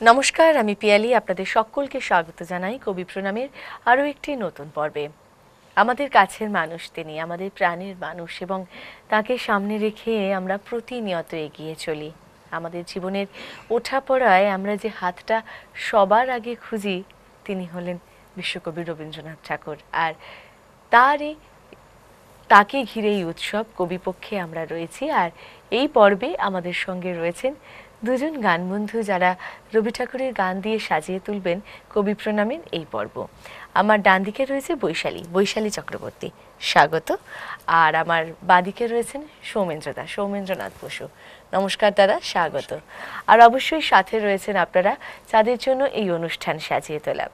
নমস্কার, আমি পিয়ালি। আপনাদের সকলকে স্বাগত জানাই কবি প্রণামের আরও একটি নতুন পর্বে। আমাদের কাছের মানুষ তিনি, আমাদের প্রাণের মানুষ, এবং তাকে সামনে রেখে আমরা প্রতিনিয়ত এগিয়ে চলি। আমাদের জীবনের ওঠাপড়ায় আমরা যে হাতটা সবার আগে খুঁজি, তিনি হলেন বিশ্বকবি রবীন্দ্রনাথ ঠাকুর। আর তাকে ঘিরেই উৎসব কবিপক্ষে আমরা রয়েছি। আর এই পর্বে আমাদের সঙ্গে রয়েছেন দুজন গানবন্ধু, যারা রবি ঠাকুরের গান দিয়ে সাজিয়ে তুলবেন কবি প্রণামের এই পর্ব। আমার ডান দিকে রয়েছে বৈশালী চক্রবর্তী, স্বাগত। আর আমার বাদিকে রয়েছেন সৌমেন্দ্রনাথ বসু। নমস্কার দাদা, স্বাগত। আর অবশ্যই সাথে রয়েছেন আপনারা, যাদের জন্য এই অনুষ্ঠান সাজিয়ে তোলা।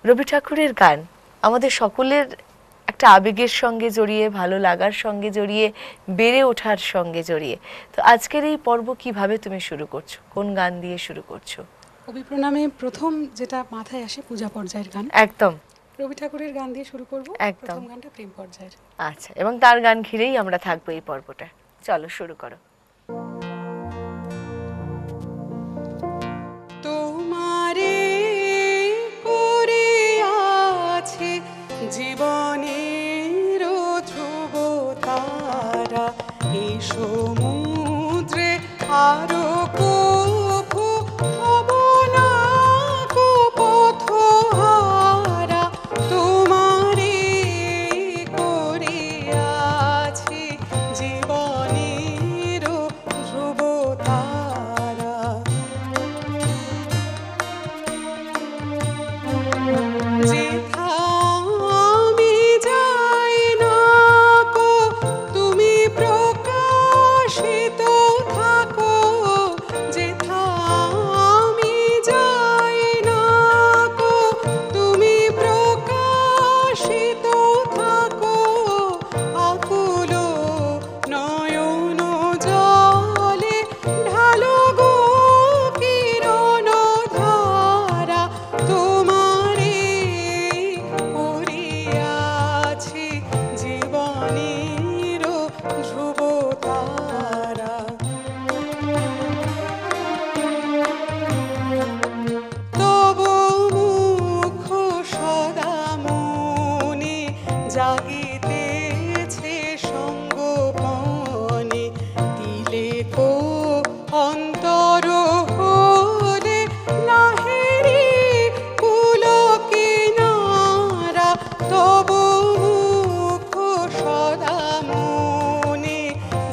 রবি ঠাকুরের গান আমাদের সকলের একটা আবেগের সঙ্গে জড়িয়ে, ভালো লাগার সঙ্গে জড়িয়ে, বেড়ে ওঠার সঙ্গে জড়িয়ে। তো আজকের এই পর্ব কিভাবে তুমি শুরু করছো, কোন গান দিয়ে শুরু করছো? কবি প্রণামে প্রথম যেটা মাথায় আসে পূজা পর্যায়ের গান। একদম রবি ঠাকুরের গান দিয়ে শুরু করব। একদম। প্রথম গানটা প্রেম পর্যায়ের। আচ্ছা, এবং তার গান ঘিরেই আমরা থাকবো এই পর্বটা। চলো শুরু করো। তোমারে করে আছে জীবনের ধ্রুব তারা, এই সমুদ্রে আরো কভু হব না গো পথহারা। তোমারে করে আছে জীবনের ধ্রুব তারা, যেথা আমি যাই না গো তুমি প্রকাশিত থাকো, যেথা আমি যাই না গো তুমি প্রকাশিত থাকো। আকুল নয়ন জলে ঢালো গো কিরণ ধারা, তোমারে করিয়াছি জীবনের ধ্রুব তারা। তব মুখ সদা মনে জাগিতেছে সঙ্গপনে, দিলে কো অন্তর হলে নাহেরি কুল কিনারা। তব মুখ সদা মনে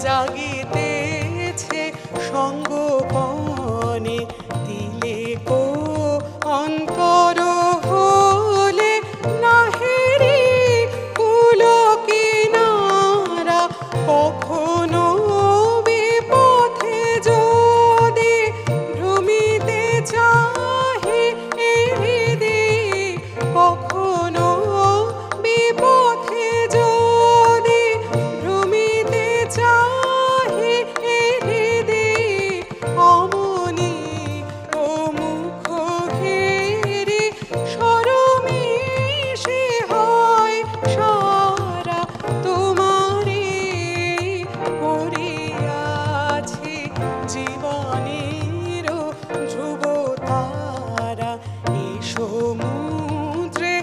জাগিতেছে সঙ্গপনে, দিলে কো অন্তর হলে নাহেরি কুল কিনারা। কখনো বিপথে যদি ভ্রমিতে চাহি এ হৃদয়, কখনো বিপথে যদি ভ্রমিতে চাহি এ হৃদয়, অমনি ও মুখ ঘেরি সরমিষে হয় সারা। তোমারে করিয়াছি জীবনের ধ্রুব তারা, এই সমুদ্রে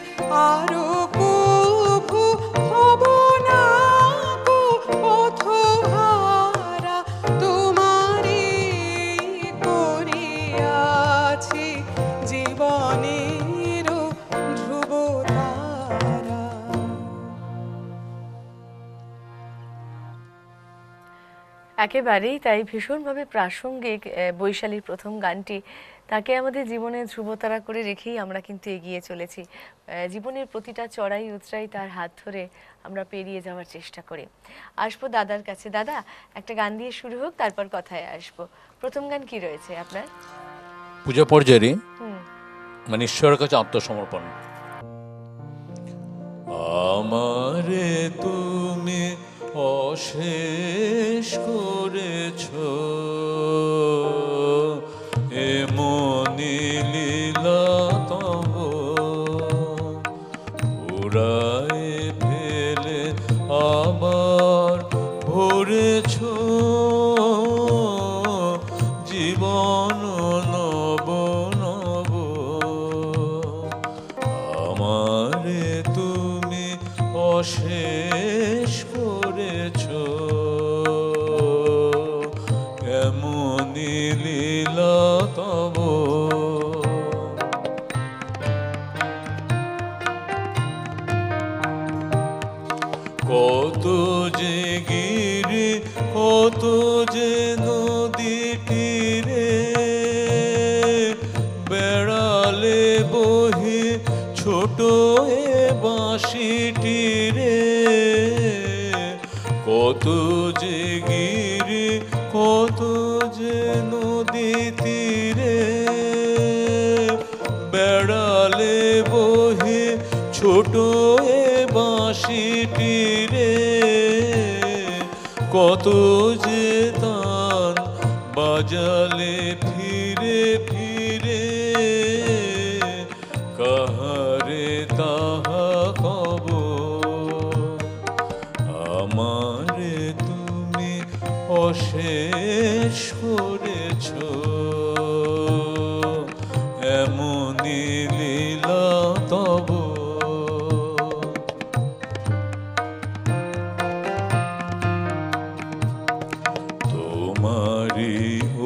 আরো কভু হব না গো পথহারা। তোমারে করিয়াছি জীবনের ধ্রুব তারা। একেবারেই তাই, ভীষণভাবে প্রাসঙ্গিক বৈশালীর প্রথম গানটি। তাকে আমাদের জীবনে ধ্রুবতারা করে রেখেই আমরা কিন্তু এগিয়ে চলেছি। জীবনের প্রতিটা চড়াই উতরাই তার হাত ধরে আমরা পেরিয়ে যাওয়ার চেষ্টা করি। আসবো দাদার কাছে। দাদা, একটা গান দিয়ে শুরু হোক, তারপর কথায় আসবো। প্রথম গান কি রয়েছে আপনার? পূজা পর্যায়ে মানে ঈশ্বরের কাছে আত্মসমর্পণ। আমারে তুমি অশেষ করেছ, এমনি লীলা তব পুরায় ফেলে আবার ভরেছ জীবন কত যে গিরি কত যে নদী তীরে বেড়ালে বহে ছোট এ বাঁশিটি রে কত যে তান বাজালে ফিরে ফিরে কাহারে তাহা খবর আমারে তুমি অশেষ করেছ এমনি লীলা তব তোমারি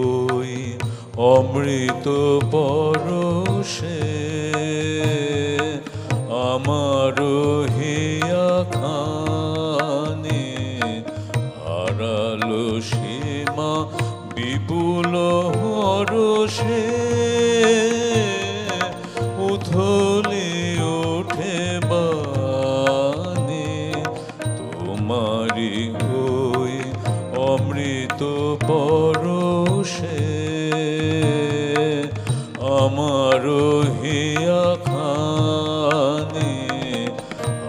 ওই অমৃত পরশে আমার হিয়া খানি হারালো সীমা বিপুল হরষে উথলে ওঠে বাণী তোমারি ওই অমৃত পরশে আমার হিয়া খানি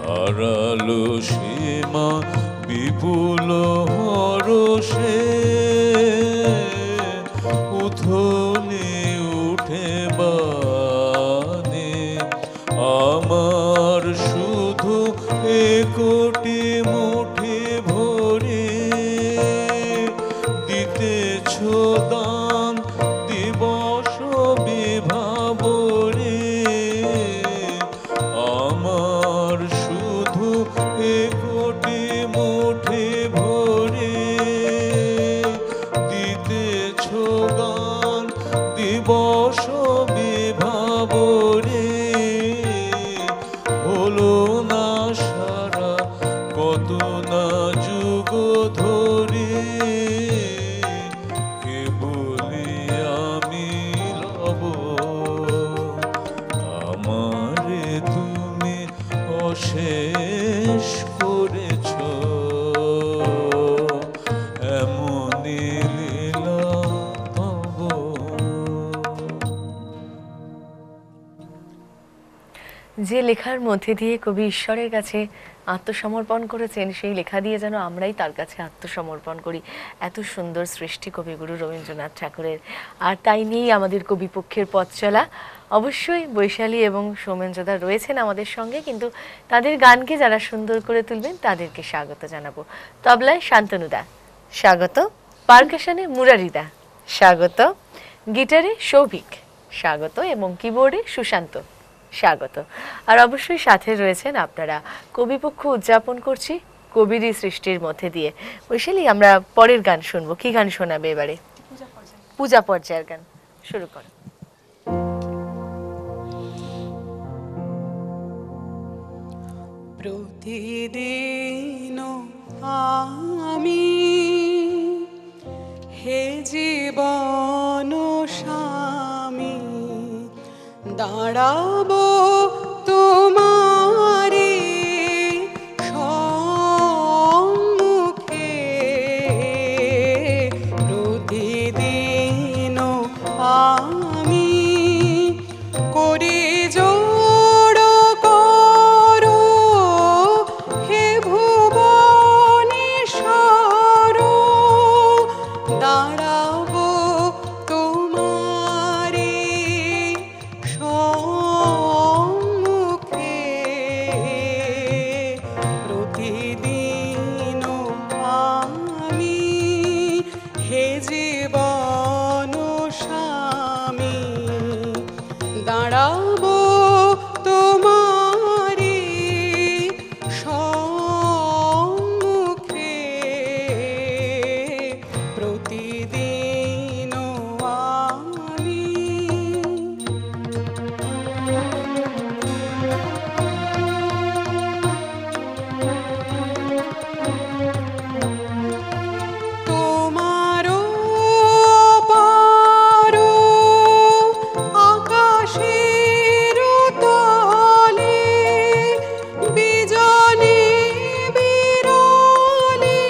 হারালো সীমা বিপুল হরষে উথলে উঠে বাণী আমার শুধু একটি মুঠি ভরে দিতেছ দান দিবস বিভাবরে আমার শুধু একটি মুঠি ভরে দিতেছ গান দিবস বিভাবরে হলো না সারা কত না যুগ ধরে কে বলি আমি লব আমারে তুমি অশেষ করেছ এমনি লীলা তব যে লেখার মধ্যে দিয়ে কবি ঈশ্বরের কাছে আত্মসমর্পণ করেছেন সেই লেখা দিয়ে যেন আমরাই তার কাছে আত্মসমর্পণ করি। এত সুন্দর সৃষ্টি কবিগুরু রবীন্দ্রনাথ ঠাকুরের, আর তাই নিয়েই আমাদের কবিপক্ষের পথ চলা। অবশ্যই বৈশালী এবং সৌমেন্দ্রদা রয়েছেন আমাদের সঙ্গে, কিন্তু তাদের গানকে যারা সুন্দর করে তুলবেন তাদেরকে স্বাগত জানাবো। তবলায় শান্তনুদা স্বাগত, পারকাশনে মুরারিদা স্বাগত, গিটারে সৌভিক স্বাগত এবং কিবোর্ডে সুশান্ত স্বাগত। আর অবশ্যই সাথে রয়েছেন আপনারা। কবিপক্ষ উদযাপন করছি কবিরই সৃষ্টির মধ্যে দিয়ে। বৈশালী, আমরা পরের গান শুনবো। কি গান শোনাবে এবারে? পূজা পর্যায়ের গান শুরু করো। প্রতিদিন আমি হে জীবন স্বামী দাঁড়াবো তোমারি সম্মুখে প্রতিদিন আমি করি জোড় করো হে ভুবনেশ্বর দাঁড়াবো তোমারি সম্মুখে প্রতিদিন আমি হে জীবন স্বামী দাঁড়াবো তোমারি সম্মুখে প্রতিদিন আমি তোমারও পারো আকাশের তলে বিজনে বিরলে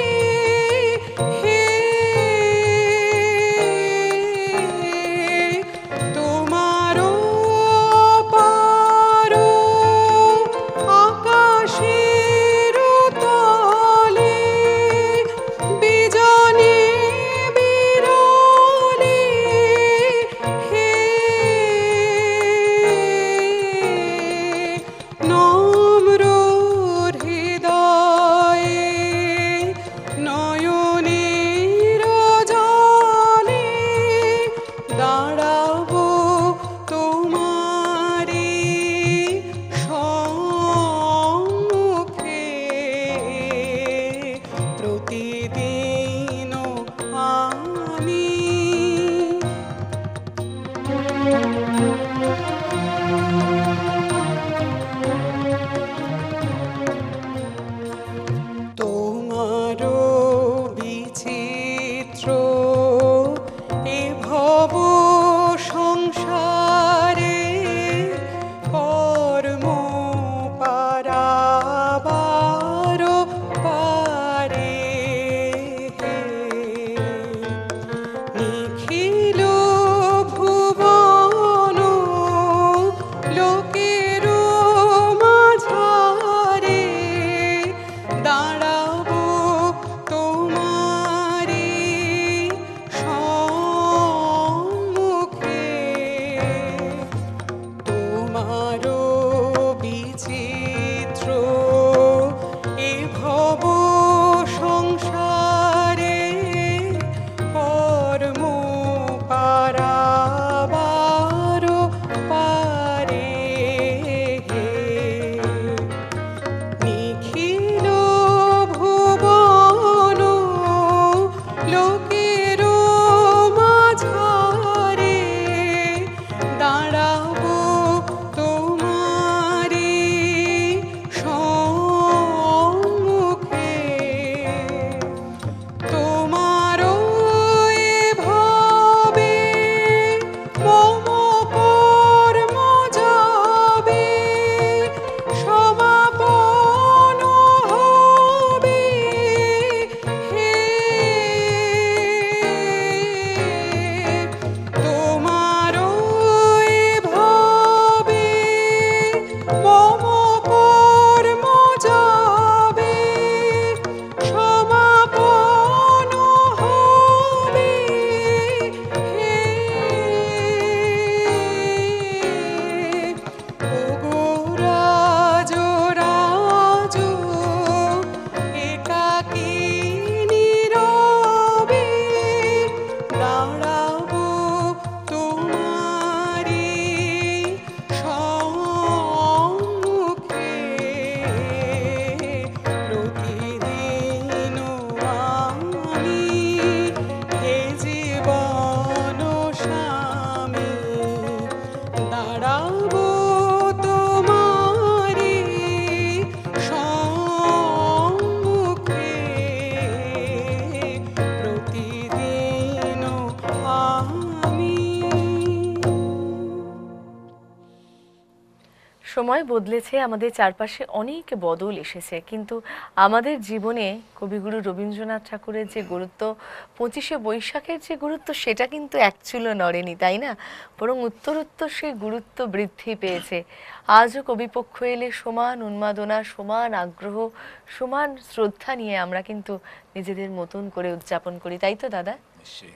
সময় বদলেছে, আমাদের চারপাশে অনেক বদল এসেছে, কিন্তু আমাদের জীবনে কবিগুরু রবীন্দ্রনাথ ঠাকুরের যে গুরুত্ব, 25শে বৈশাখের যে গুরুত্ব, সেটা কিন্তু একচুলও নড়েনি, তাই না? বরং উত্তরোত্তর সেই গুরুত্ব বৃদ্ধি পেয়েছে। আজও কবিপক্ষ এলে সমান উন্মাদনা, সমান আগ্রহ, সমান শ্রদ্ধা নিয়ে আমরা কিন্তু নিজেদের মতন করে উদযাপন করি, তাই তো দাদা? নিশ্চয়ই।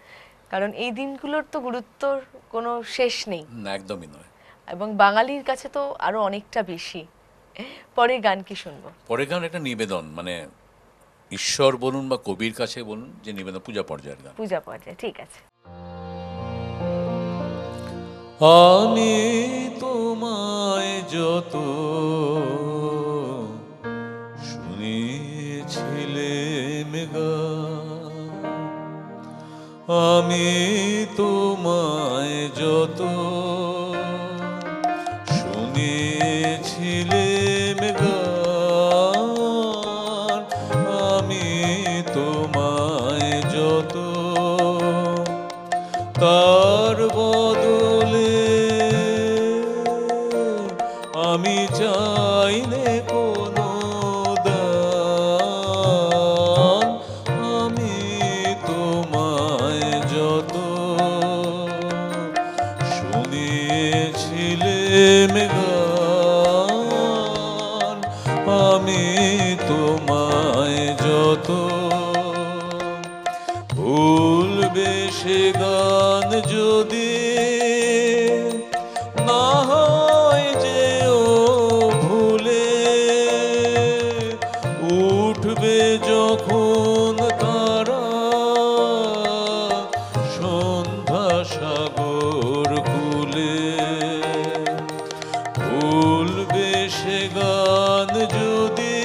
কারণ এই দিনগুলোর তো গুরুত্বর কোনো শেষ নেই, না, একদমই নয়। এবং বাঙালির কাছে তো আরো অনেকটা বেশি। পরের গান কি শুনবো? পরের গান একটা নিবেদন, মানে ঈশ্বর বলুন বা কবির কাছে বলুন, যে নিবেদন, পূজা পর্যায়ের গান। পূজা পর্যায়ে, ঠিক আছে। আমি তোমায় যত শুনেছিলেম গা, আমি তোমায় যত শুনেছিলেম গান, আমি তোমায় যত তার বদলে আমি চাইলে কোনো দান, আমি তোমায় যত শুনেছিলেম গান, আমি তোমায় যত ভুলবে সে গান যদি না হয় যে ও ভুলে, উঠবে যখন তারা সন্ধ্যা সাগর কূলে, ভুলবে সে গান যদি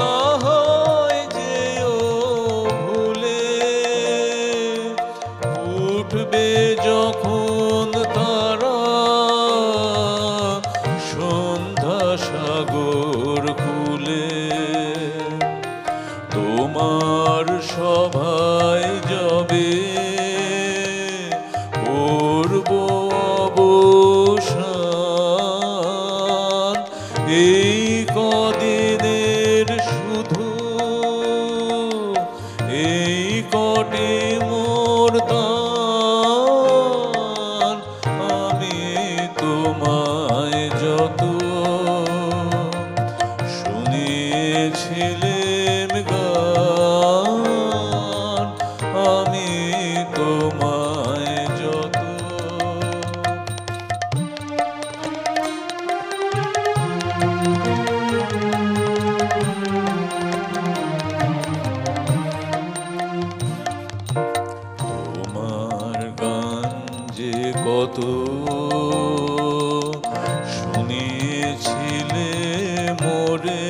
না হয় যে ও ভুলে, উঠবে যখন তারা সন্ধ্যা সাগর কূলে, তোমার সভায় যাবে করব অবসান, এই কদিনের শুধু এই কটে মোর দান, আমি তোমায় যত শুনেছিলেম গান, আমি তোমায় যত। তোমার গান যে কত শুনিয়েছিলে মোরে,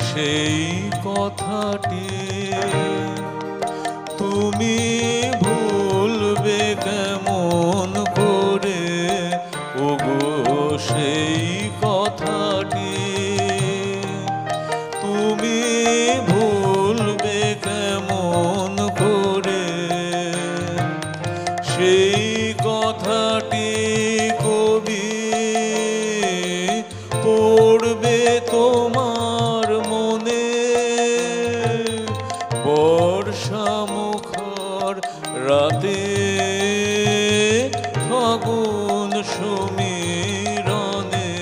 সেই কথাটি তুমি ভুলবে কেমন করে, ওগো সেই কথাটি তুমি ভুলবে কেমন করে, সেই কথাটি কবি পড়বে তোমার মনে, বর্ষা মুখর রাতে ফাগুন সমীরণে,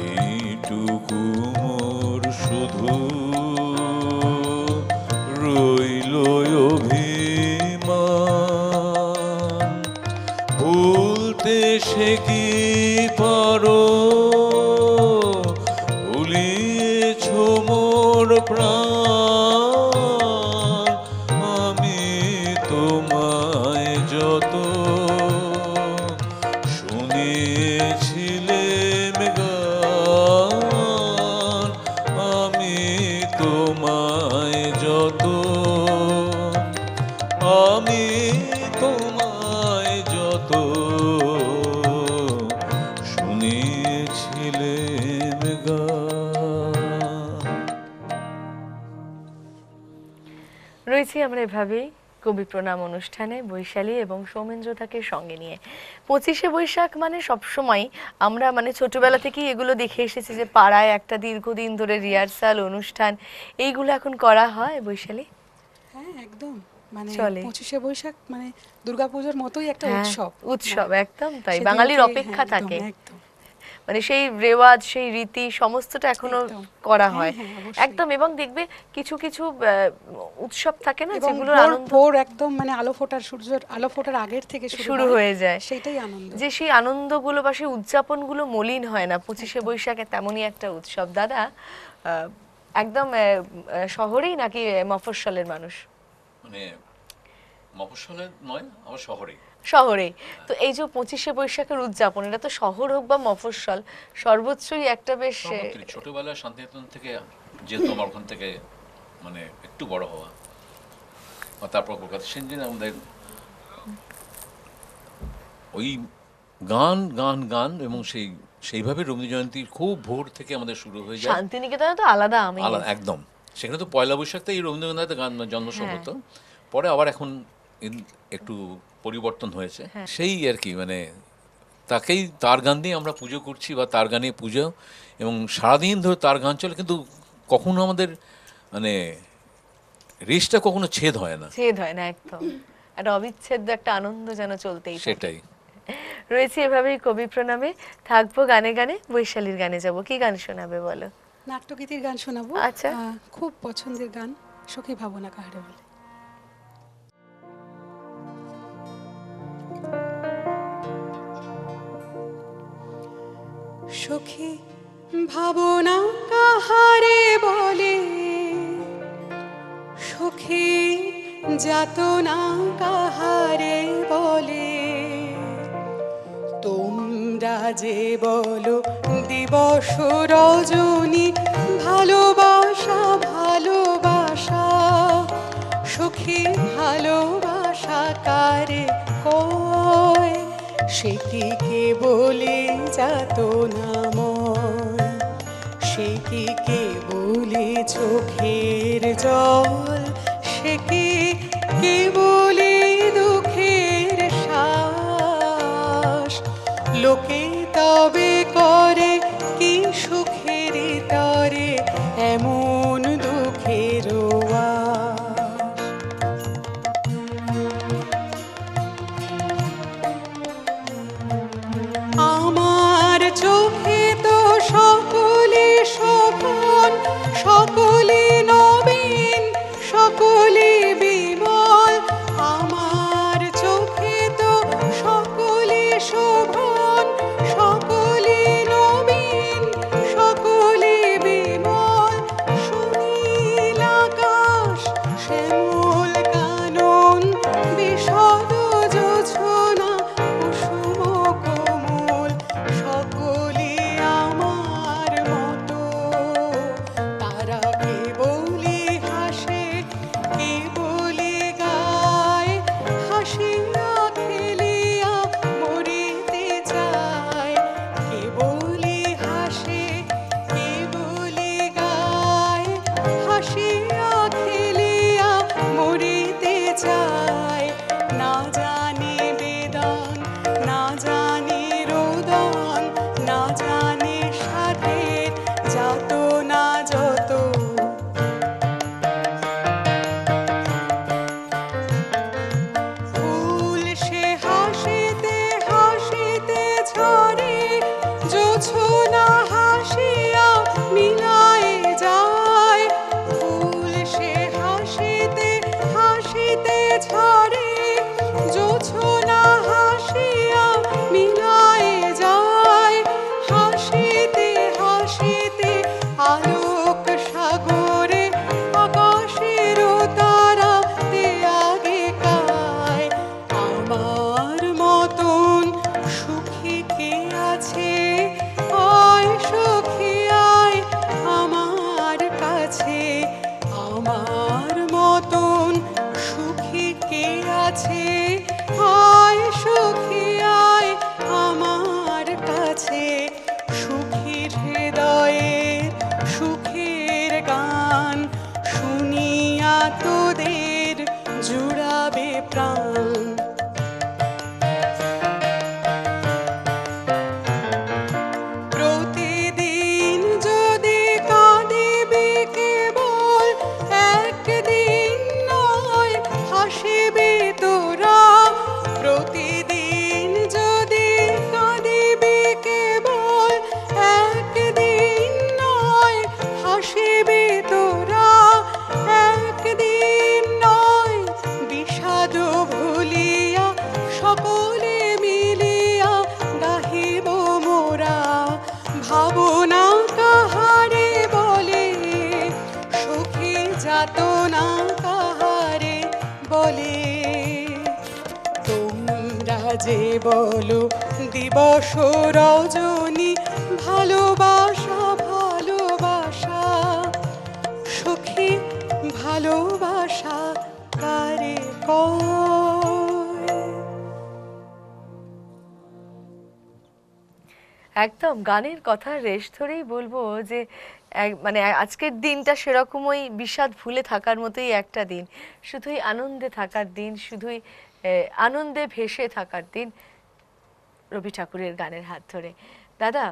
এইটুকু মোর শুধু রইল অভিমান, ভুলতে সে কি পারো, ভুলিয়েছ মোর প্রাণ, আমি তোমায় যত শুনেছিলেম গান, আমি তোমায় যত, আমি তোমায় যত শুনেছিলেম গান। রয়েছি আমরা এভাবেই কবি প্রণাম অনুষ্ঠানে বৈশালী এবং সৌমেন্দ্রদাকে সঙ্গে নিয়ে। 25শে বৈশাখ মানে সবসময় আমরা মানে ছোটবেলা থেকেই এগুলো দেখে এসেছি যে পাড়ায় একটা দীর্ঘদিন ধরে রিহার্সাল অনুষ্ঠান এইগুলো এখন করা হয় বৈশালী। হ্যাঁ একদম, মানে চলে। 25শে বৈশাখ মানে দুর্গাপূজার মতোই একটা হ্যাঁ, উৎসব। উৎসব একদম তাই, সেদিনকে, বাঙালির হ্যাঁ, অপেক্ষা একদম, থাকে, একদম। মানে সেই রেওয়াজ সেই রীতি সমস্তটা এখনো একদম। করা হ্যাঁ, হয় হ্যাঁ, অবশ্যই। একদম। এবং দেখবে কিছু কিছু উৎসব থাকে না এবং যেগুলোর ভোর আনন্দ ভোর একদম মানে সূর্যের আলো ফোটার আগের থেকে শুরু হয়ে যায়, সেটাই আনন্দ। যে সেই আনন্দগুলো বা সেই উদযাপনগুলো মলিন হয় না। 25শে বৈশাখে তেমনই একটা উৎসব। দাদা একদম শহরেই নাকি মফস্বলের মানুষ? মানে মফস্বলে নয়, আমার শহরে। শহরে। তো এই যে 25শে বৈশাখের উদযাপন, এটা তো শহর হোক বা মফস্বল সর্বোচ্চই একটা বেশ ছোটবেলায় শান্তিনিকেতন থেকে, যেহেতু আমার ওখান থেকে মানে একটু বড় হওয়া, আর তারপর কলকাতা, সেদিন আমাদের ওই গান গান গান এবং সেইভাবে রবীন্দ্র জয়ন্তী খুব ভোর থেকে আমাদের শুরু হয়ে যায়। শান্তিনিকেতনে তো আলাদা আমি আলাদা একদম। সেখানে তো পয়লা বৈশাখতে এই রবীন্দ্রনাথ গান জন্মোৎসব হ্যাঁ। হতো, পরে আবার এখন একটু পরিবর্তন হয়েছে। হ্যাঁ। সেই আর কি, মানে তাকেই, তার গান দিয়ে আমরা পুজো করছি বা তার গানে পুজো, এবং সারাদিন ধরে তার গান চলে, কিন্তু কখনো আমাদের মানে রেশটা কখনো ছেদ হয় না। ছেদ হয় না একদম, একটা অবিচ্ছেদ্য একটা আনন্দ যেন চলতেই থাকে। সেটাই। রয়েছে এভাবেই কবি প্রণামে, থাকবো গানে গানে, বৈশালীর গানে যাব। কি গান শোনাবে বলো? নাট্যগীতির গান শোনাবো। আচ্ছা। খুব পছন্দের গান, সখী ভাবনা কাহারে বলে। সখী ভাবনা কাহারে বলে, সখী যাতনা কাহারে বলে, তোমরা যে বলো দিবস রজনী ভালোবাসা ভালোবাসা, সখী ভালোবাসা কারে কয়, সে কি কে বলে যাতনাময়, সে কি কে বলে চোখের জল, সে কি কে বলে দুঃখের শ্বাস, লোকে তবে করে কি সুখের তরে এমন দুঃখের আশ। আমার চোখে তো সকলে শোভন, সকলে নবীন, সকলে বিমল, আমার চোখে তো সকলে শোভন, সকলে নবীন, সকলে বিমল, সুনীল আকাশ শ্যামল কানন, বিশদ জোছনা কুসুম কোমল, সকলে আমার মতো, তারা কে বলে হাসে, কে বলে গায়, হাসিয়া খেলিয়া মরিতে চায়, কে বলে হাসে, কে বলে গায়, হাসিয়া খেলিয়া মরিতে চায়, না জানি বেদন, না জানি রোদন, না জানি সাধের যত না যত, ফুল সে হাসিতে হাসিতে ঝরে, জোছনা হাসিয়া মিলায় যায়, ফুল সে হাসিতে হাসিতে ঝরে, জোছনা হাসিয়া মিলায় যায়, হাসিতে হাসিতে আলোক সাগরে আকাশের তারা তে আগে কায়, আমার মতন সুখী কে আছে, আয় সখী আয় আমার কাছে, আমার মতন সুখী কে আছে, আয় সখী আয় আমার কাছে, সুখীর হৃদয়ের সুখের গান শুনিয়া তোদের জুড়াবে না কাহারে বলে, তোমরা যে বলো দিবস রজনী ভালোবাসা ভালোবাসা, সখী ভালোবাসা কারে কয়। একদম গানের কথার রেশ ধরেই বলবো যে মানে আজকের দিনটা সেরকমই বিষাদ ভুলে থাকার মতোই একটা দিন, শুধুই আনন্দে থাকার দিন, শুধুই আনন্দে ভেসে থাকার দিন রবি ঠাকুরের গানের হাত ধরে। দাদা,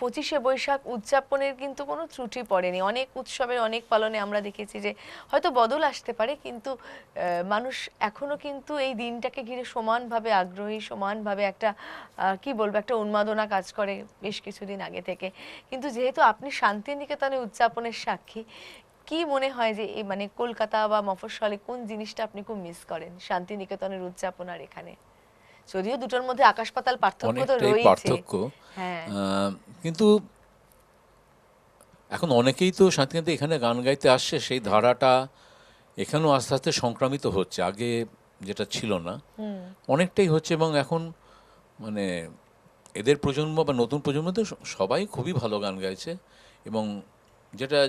25শে বৈশাখ উদযাপনের কিন্তু কোনো ত্রুটি পড়েনি। অনেক উৎসবের অনেক পালনে আমরা দেখেছি যে হয়তো বদল আসতে পারে, কিন্তু মানুষ এখনো কিন্তু এই দিনটাকে ঘিরে সমানভাবে আগ্রহী, সমানভাবে একটা কি বলবো, একটা উন্মাদনা কাজ করে বেশ কিছুদিন আগে থেকে। কিন্তু যেহেতু আপনি শান্তিনিকেতনে উদযাপনের সাক্ষী, কি মনে হয় যে এই মানে কলকাতা বা মফস্বলে কোন জিনিসটা আপনি খুব মিস করেন শান্তিনিকেতনের উদযাপন আর এখানে? যদিও দুটোর মধ্যে আকাশ পাতাল পার্থক্য তো অনেকটাই রয়েছে। পার্থক্য, হ্যাঁ, কিন্তু এখন অনেকেই তো শান্তিনিকেতনে এখানে গান গাইতে আসছে, সেই ধারাটা এখানেও আস্তে আস্তে সংক্রামিত হচ্ছে, আগে যেটা ছিল না অনেকটাই হচ্ছে। এবং এখন মানে এদের প্রজন্ম বা নতুন প্রজন্ম তো সবাই খুবই ভালো গান গাইছে। এবং যেটা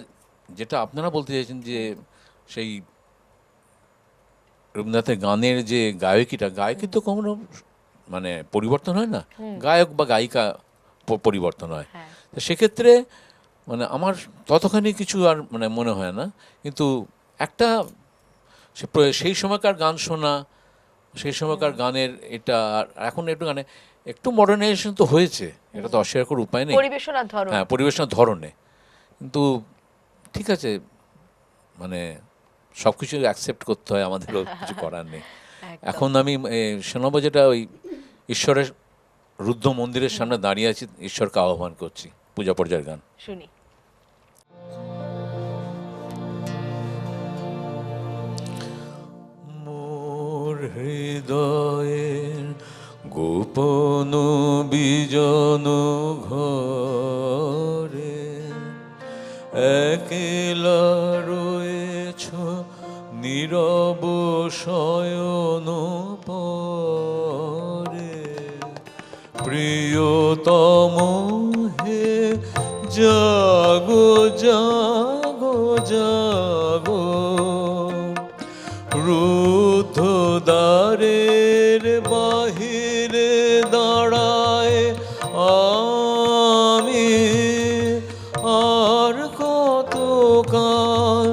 যেটা আপনারা বলতে চাইছেন যে সেই রবীন্দ্রনাথের গানের যে গায়কি তো কোনো মানে পরিবর্তন হয় না, গায়ক বা গায়িকা পরিবর্তন হয়। হ্যাঁ। তো সেক্ষেত্রে মানে আমার ততখানি কিছু আর মানে মনে হয় না, কিন্তু একটা সেই সময়কার গান শোনা, সেই সময়কার গানের এটা আর এখন একটু গানে একটু মডার্নাইজেশন তো হয়েছে, এটা তো অস্বীকার করার উপায় নেই। পরিবেশনার ধরন। হ্যাঁ, পরিবেশনার ধরনে, কিন্তু ঠিক আছে, মানে সব কিছু অ্যাকসেপ্ট করতে হয়, আমাদেরও কিছু করার নেই। একদম। এখন আমি শোনাবো যেটা ওই ঈশ্বরের রুদ্র মন্দিরের সামনে দাঁড়িয়ে আছি, ঈশ্বরকে আহ্বান করছি, পূজা পর্যায়ের গান। শুনি। মোর হৃদয়ের গোপন বিজন ঘরে একলা রয়েছ নীরব শয়ন পরে, প্রিয়তম হে জাগো জাগো জাগো, রুদ্ধ দ্বারের বাহিরে দাঁড়ায় আমি, আর কতকাল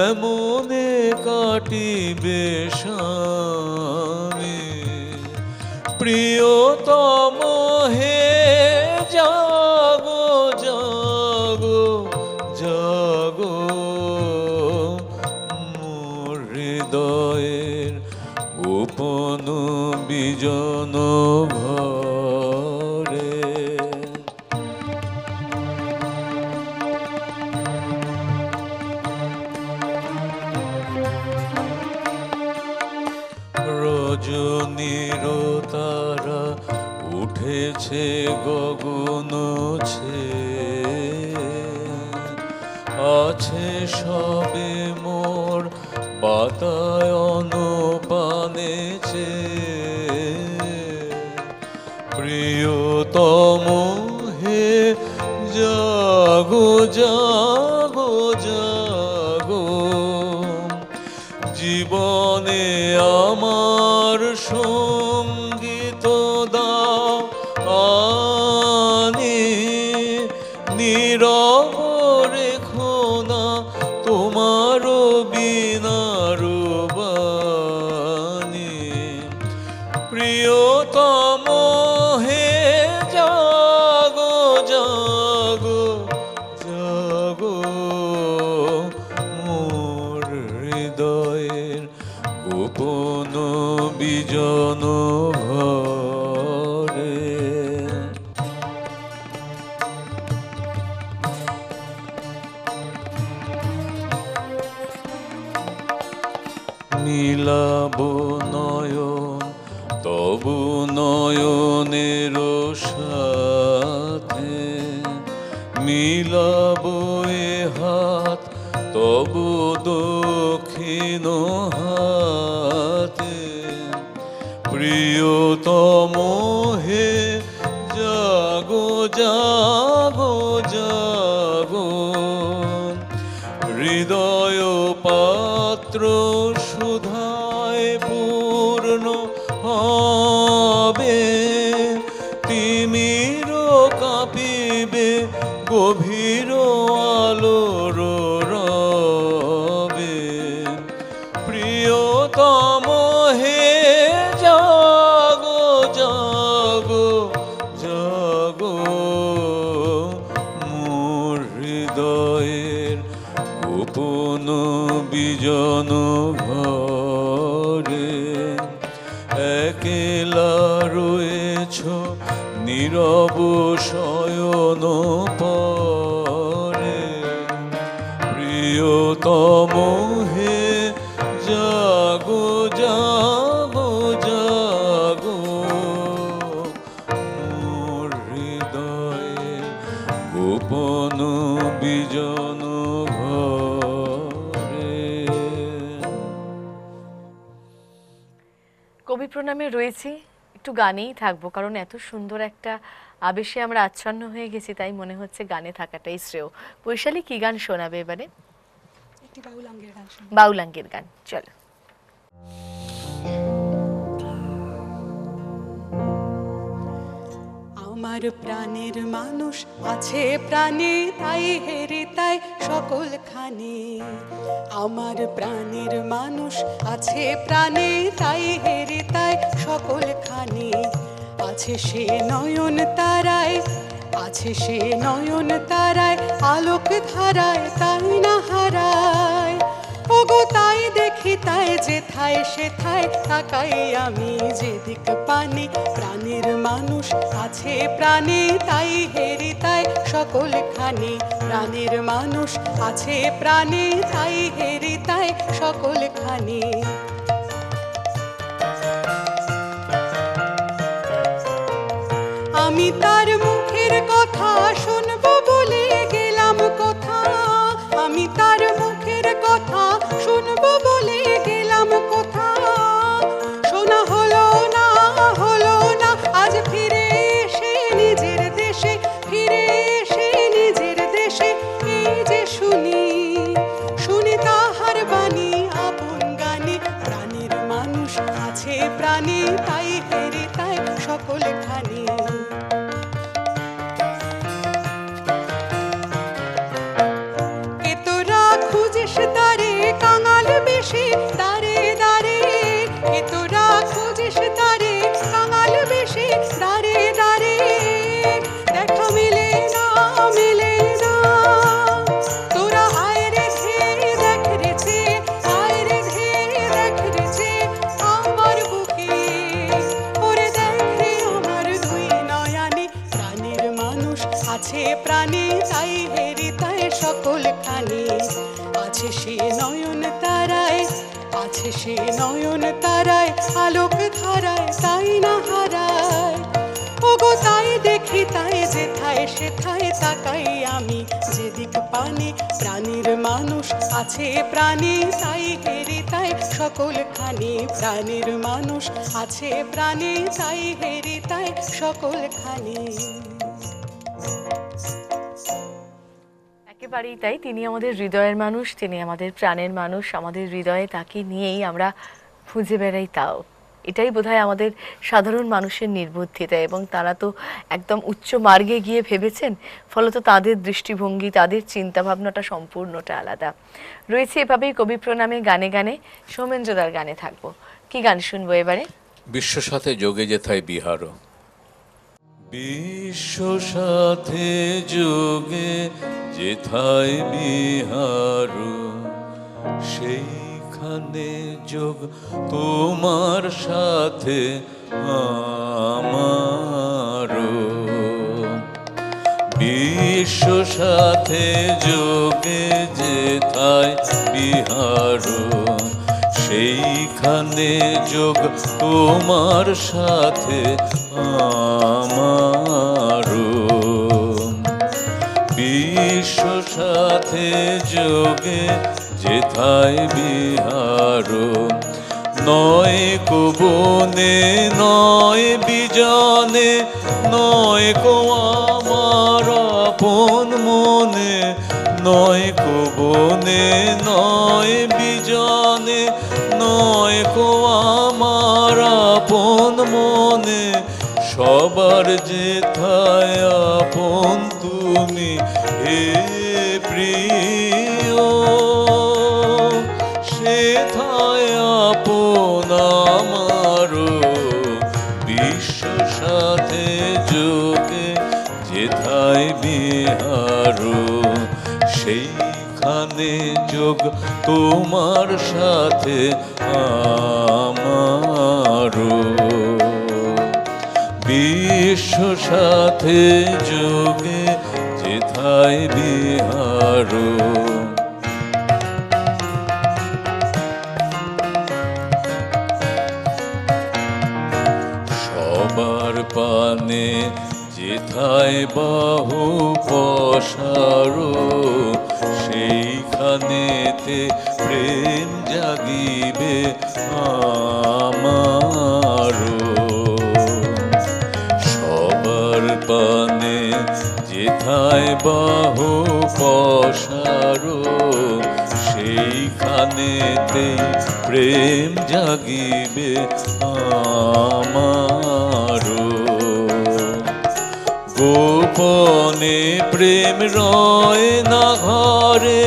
এমনে কাটিবে স্বামী, প্রিয়তম হে জাগো জাগো জাগো, মোর হৃদয়ের গোপন বিজন ঘরে। রজনীর তারা উঠেছে গগন ছেয়ে, আছে সবে মোর বাতায়ন পানেছে, প্রিয়তম হে জাগো জাগো জাগো, জীবনে আমার সঙ্গীত দাও আনি, নীরব রেখো না তোমার বিনার বাণী, প্রিয়তম হে জাগো জাগো জাগো, মোর হৃদয়ের গোপন বিজন ঘরে। নীলাব নয়ন তবু নয়নের সাথে, মিলাব এ হাত তবু দক্ষিণ হাতে প্রিয়তম হে জাগো জাগো জাগো হৃদয় পাত্র সুধায় পূর্ণ হবে তিমির কাঁপিবে গভীর আলোর রবে প্রিয়তম হে জাগো জাগো জাগো মোর হৃদয়ের গোপন বিজন ঘরে একলা রয়েছ নীরব শয়ন পরে প্রিয়তম হে জাগো জাগো জাগো মোর হৃদয়ে গোপন বিজন ঘরে। কবি প্রণামে রয়েছি, একটু গানেই থাকবো, কারণ এত সুন্দর একটা আবেশে আমরা আচ্ছন্ন হয়ে গেছি, তাই মনে হচ্ছে গানে থাকাটাই শ্রেয়। বৈশালী, কি গান শোনাবে এবারে? একটি বাউলাঙ্গের গান শুনি। বাউলাঙ্গের গান, চলো। আমার প্রাণের মানুষ আছে প্রাণে, তাই হেরে তাই সকল খানে। আমার প্রাণের মানুষ আছে প্রাণে, তাই হেরে তাই সকল খানে। আছে সে নয়ন তারায়, আছে সে নয়ন তারায়, আলোক ধারায় তাই না হারায়। ওগো তাই দেখি তাই যেথায় সেথায় তাকাই আমি যেদিক পানে। প্রাণের মানুষ আছে প্রাণে, তাই হেরি তাই সকল খানে। প্রাণের মানুষ আছে প্রাণে, তাই হেরি তাই সকল খানে। আমি তার মুখের কথা শুনবো বলে গেলাম কথা, আমি তার মুখের কথা শুনবো বলে গেলাম কথা। শোনা হলো না, হলো না, আজ ফিরে এসে নিজের দেশে, ফিরে এসে নিজের দেশে এই যে শুনি, শুনি তাহার বাণী আপন গানে। প্রাণের মানুষ আছে প্রাণে, তাই হেরে তাই সকল খানে। তারে কাঙাল বেশে দাঁড়ে দাঁড়ে, এ তোরা খুঁজিস তারে কাঙাল বেশে দাঁড়ে দাঁড়ে। দেখা মেলে না, মেলে না, তোরা আয় রে ধে দেখ রেছে, আয় রে ধে দেখ রেছে আমার বুকে। ওরে দেখ রে আমার দুই নয়ানে। প্রাণের মানুষ আছে প্রাণে, তাই হেরি তাই সকল খানে। আছে সে নয়ন তারায়, আছে সে নয়ন তারায়, আলোক ধারায় তাই না হারায়। ওগো তাই দেখি তাই যেথায় সেথায় তাকাই আমি যেদিক পানে। প্রাণের মানুষ আছে প্রাণে, তাই হেরি তাই সকল খানে। প্রাণের মানুষ আছে প্রাণে, তাই হেরি তাই সকল খানে। একেবারেই তাই, তিনি আমাদের হৃদয়ের মানুষ, তিনি আমাদের প্রাণের মানুষ। আমাদের হৃদয়ে তাকে নিয়েই আমরা খুঁজে বেড়াই, তাও এটাই বোধহয় আমাদের সাধারণ মানুষের নির্বুদ্ধিতা। এবং তারা তো একদম উচ্চ মার্গে গিয়ে ভেবেছেন, ফলত তাদের দৃষ্টিভঙ্গি, তাদের চিন্তাভাবনাটা সম্পূর্ণটা আলাদা। রয়েছে এভাবেই কবি প্রণামে গানে গানে। সৌমেন্দ্রদার গানে থাকবো, কি গান শুনবো এবারে? বিশ্ব সাথে যোগে যেথায় বিহার। বিশ্ব সাথে যোগে যেথায় বিহার, সেইখানে যোগ তোমার সাথে আমার। বিশ্ব সাথে যোগে যেথায় বিহার, সেইখানে যোগ তোমার সাথে আমার। বিশ্ব সাথে যোগে যেথায় বিহার। নয় কো বনে নয় বিজনে নয় কো আমার আপন মনে নয় কো বনে নয় বিজনে নয় কো আমার আপন মনে সবার যেথায় আপন তুমি হে প্রিয় সেথায় আপন আমারও বিশ্ব সাথে যোগে যেথায় বিহারো সেইখানে যোগ তোমার সাথে আমারও বিশ্ব সাথে যোগে যেথায় বিহারো সবার পানে যেথায় বাহু পসারো সেইখানেতে প্রেম জাগিবে আমারও সবার পানে যেথায় বাহু পসারো সেইখানেতে প্রেম জাগিবে আমারও গোপনে প্রেম রয় না ঘরে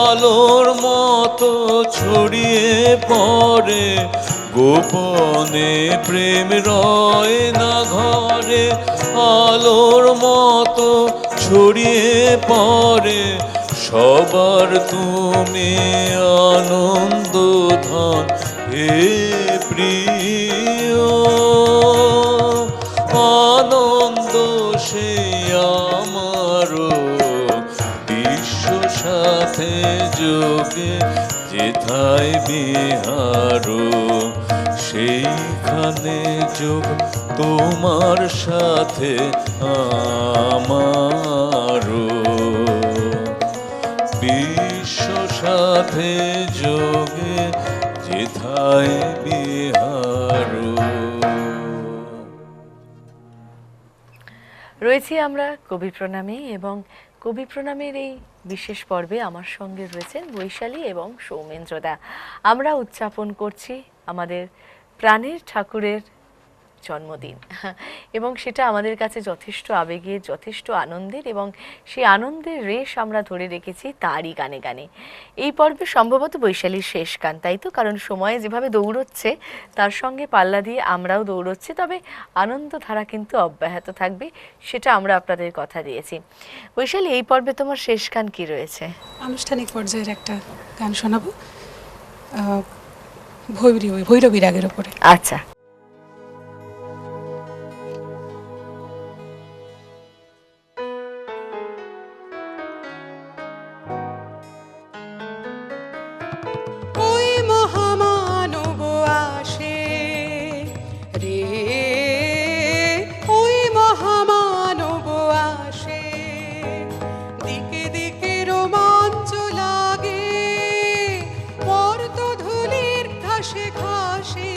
আলোর মতো ছড়িয়ে পড়ে গোপনে প্রেম রয় না ঘরে আলোর মতো ছড়িয়ে পড়ে সবার তুমি আনন্দ ধন হে প্রিয় আনন্দ সে আমারও বিশ্ব সাথে যোগে যেথায় বিহারো সেইখানে যোগ তোমার সাথে আমারও বিশ্ব সাথে যোগে যেথায় বিহারো রয়েছি আমরা কবি প্রণামে এবং কবি প্রণামের এই বিশেষ পর্বে আমার সঙ্গে রয়েছেন বৈশালী এবং সৌমেন্দ্রদা। আমরা উদযাপন করছি আমাদের প্রাণের ঠাকুরের জন্মদিন এবং সেটা আমাদের কাছে যথেষ্ট আবেগের, যথেষ্ট আনন্দের এবং সেই আনন্দের রেশ আমরা ধরে রেখেছি তারই গানে গানে। এই পর্বে সম্ভবত বৈশালীর শেষ গান, তাই তো? কারণ সময় যেভাবে দৌড়চ্ছে তার সঙ্গে পাল্লা দিয়ে আমরাও দৌড়চ্ছি, তবে আনন্দধারা কিন্তু অব্যাহত থাকবে, সেটা আমরা আপনাদের কথা দিয়েছি। বৈশালী, এই পর্বে তোমার শেষ গান কি রয়েছে? আনুষ্ঠানিক পর্যায়ের একটা গান শোনাবো ভৈরবী রাগের ওপরে। আচ্ছা। ওই মহামানব আসে রে, ওই মহামানব আসে, দিকে দিকে রোমাঞ্চ লাগে পর্তধূলির ঘাসে ঘাসে,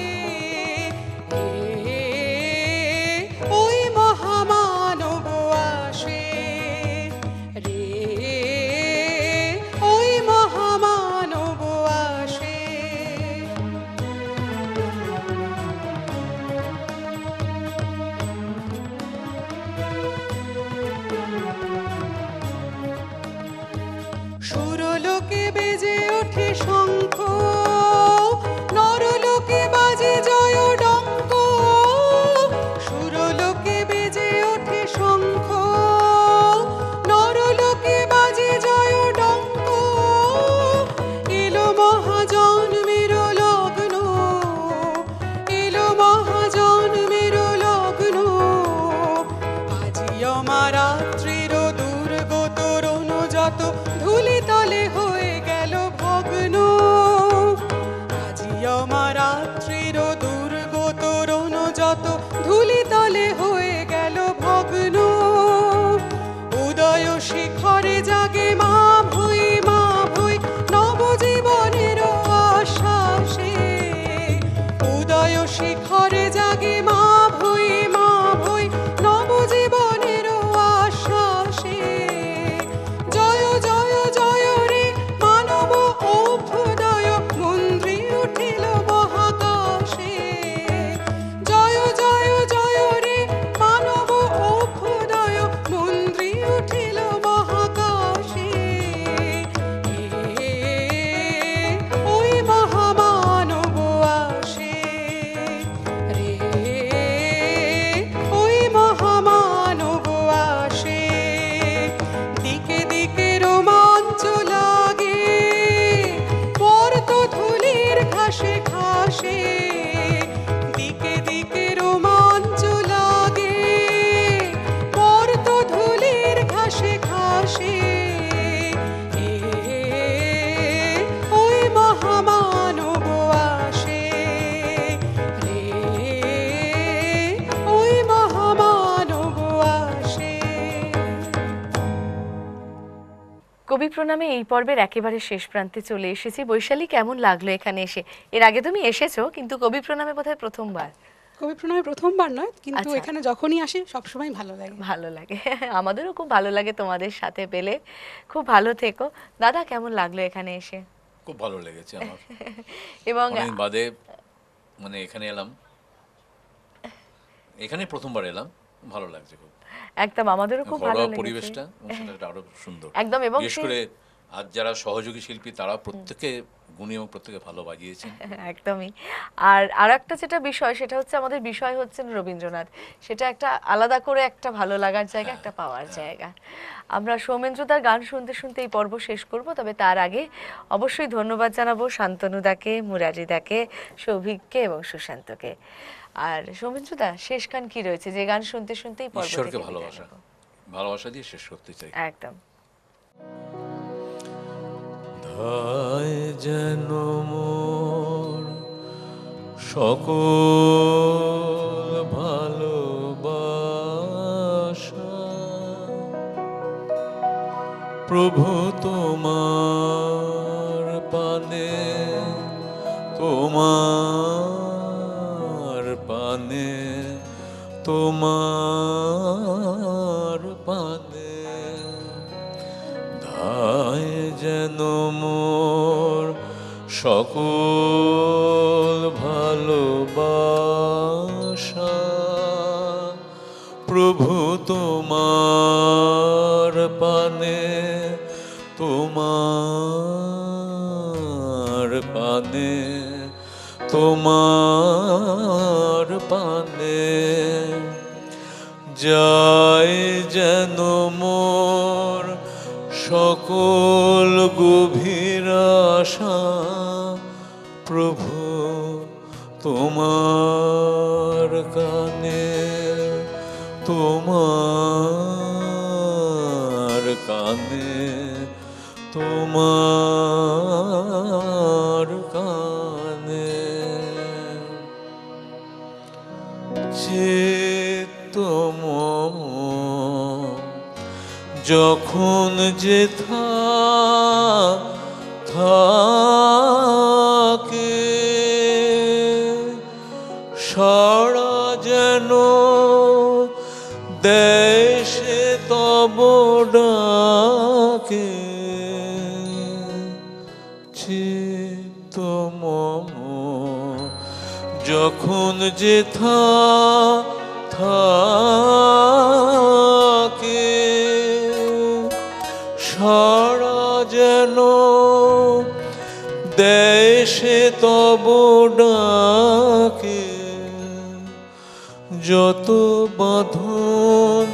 শিখরে জাগে মা ভই নবজীবনের আশ্বাসে। জয় জয় জয় রে মানব অভ্যুদয়, মন্ত্রী উঠিল মহাকাশে। জয় জয় জয় রে মানব অভ্যুদয়, মন্ত্রী উঠিল মহাকাশে। ওই মহামানব আসে রে, ওই মহামানব আসে। দিকে দিকে রোমাঞ্চ লাগে, পর্বতধূলির ঘাসে ঘাসে। দিকে দিকে রোমাঞ্চ লাগে, পর্বতধূলির ঘাসে ঘাসে। ওই মহামানব আসে রে, ওই মহামানব আসে। কবি প্রণামে এই পর্বের একেবারে শেষ প্রান্তে চলে এসেছি। বৈশালী, কেমন লাগলো এখানে এসে? এর আগে তুমি এসেছো, কিন্তু কবি প্রণামে বোধহয় প্রথমবার। কবি প্রণামে প্রথমবার নয়, কিন্তু আচ্ছা। এখানে যখনই আসি সবসময় ভালো লাগে। ভালো লাগে, আমাদেরও খুব ভালো লাগে তোমাদের সাথে পেলে। খুব ভালো থেকো। দাদা, কেমন লাগলো এখানে এসে? খুব ভালো লেগেছে আমার। এবং অনেক বাদে মানে এখানে এলাম, এখানে প্রথমবার এলাম, ভালো লাগছে খুব। একদম আমাদেরও খুব ভালো ঘরোয়া লেগেছে পরিবেশটা এবং সেটা আরো সুন্দর একদম। এবং বিশেষ করে আজ যারা সহযোগী শিল্পী তারা প্রত্যেকে গুণী এবং প্রত্যেকে ভালো বাজিয়েছেন। একদমই। আর একটা যেটা বিষয়, সেটা হচ্ছে আমাদের বিষয় হচ্ছেন রবীন্দ্রনাথ। সেটা একটা আলাদা করে একটা ভালো লাগার জায়গা, একটা পাওয়ার জায়গা। আমরা সৌমেন্দ্রদার গান শুনতে শুনতে এই পর্ব শেষ করব, তবে তার আগে অবশ্যই ধন্যবাদ জানাবো শান্তনুদাকে, মুরারিদাকে, সৌভিককে এবং সুশান্তকে। আর সৌমেন্দ্রদা, শেষ গান কি রয়েছে, যে গান শুনতে শুনতে এই পর্ব থেকে ঈশ্বরকে বিদায় ভালোবাসা, নেব? ভালোবাসা দিয়ে শেষ করতে চাই। একদম। ধায় যেন মোর সকল ভালোবাসা, প্রভু তোমার পানে, তোমার পানে, তোমার পানে। ধায় যেন মোর সকল ভালোবাসা, প্রভু তোমার পানে, তোমার পানে, তোমার পানে। যায় যেন মোর সকল গভীর আশা, প্রভু তোমার কানে, তোমার কানে, তোমার কানে। চিত্ত মম যখন যেথা থাকে, সারা যেন দেশে তব ডাকে। চিত্ত মম যখন যেথা থাকে, সারা যেন দেশে তব ডাকে। যত বাঁধন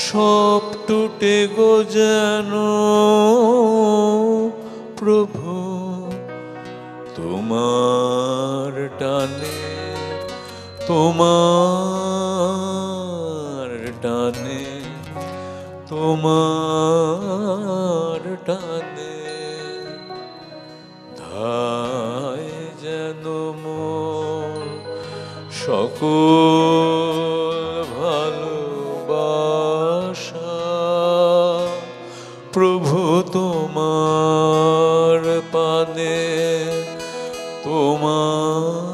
সব টুটে গো যেন, প্রভু তোমার টানে, তোমার টানে, তোমার টানে। ধায় যেন মোর সকল ভালোবাসা, প্রভু তোমার পানে, তোমার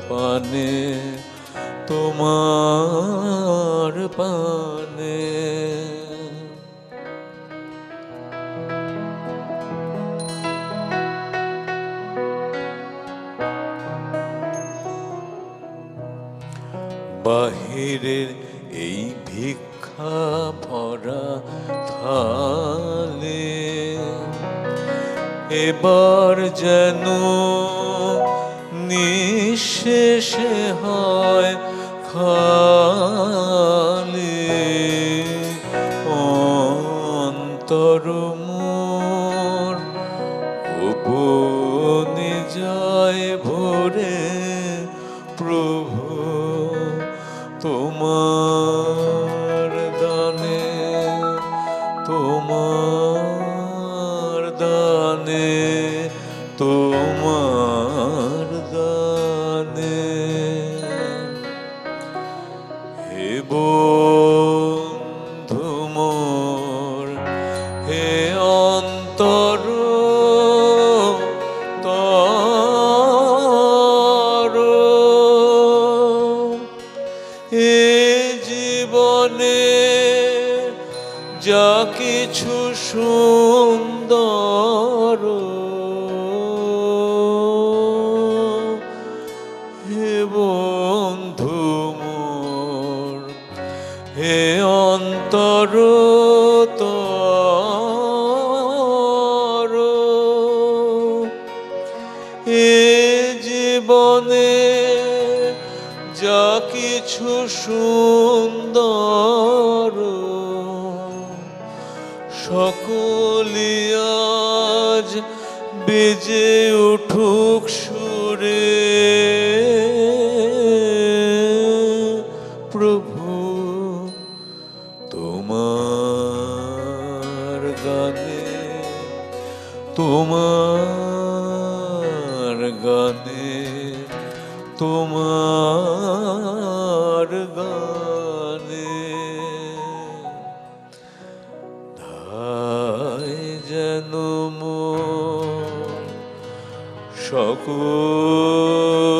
পানে তোমার পানে বাহিরের এই ভিক্ষা ভরা থালে এবার যেন নিঃশেষে হয় খালি অন্তর মোর গোপনে যায় ভরে প্রভু তোমার দানে তোমার দানে তোমার দানে হে বন্ধু মোর হে অন্তর তর এ জীবনে যা কিছু সুন্দর হে বন্ধু মোর হে অন্তর তর এ জীবনে যা কিছু সুন্দর সকলি আজ বেজে উঠুক সুরে প্রভু তোমার গানে তোমার গানে তোমার গানে ধায় যেন মন সকল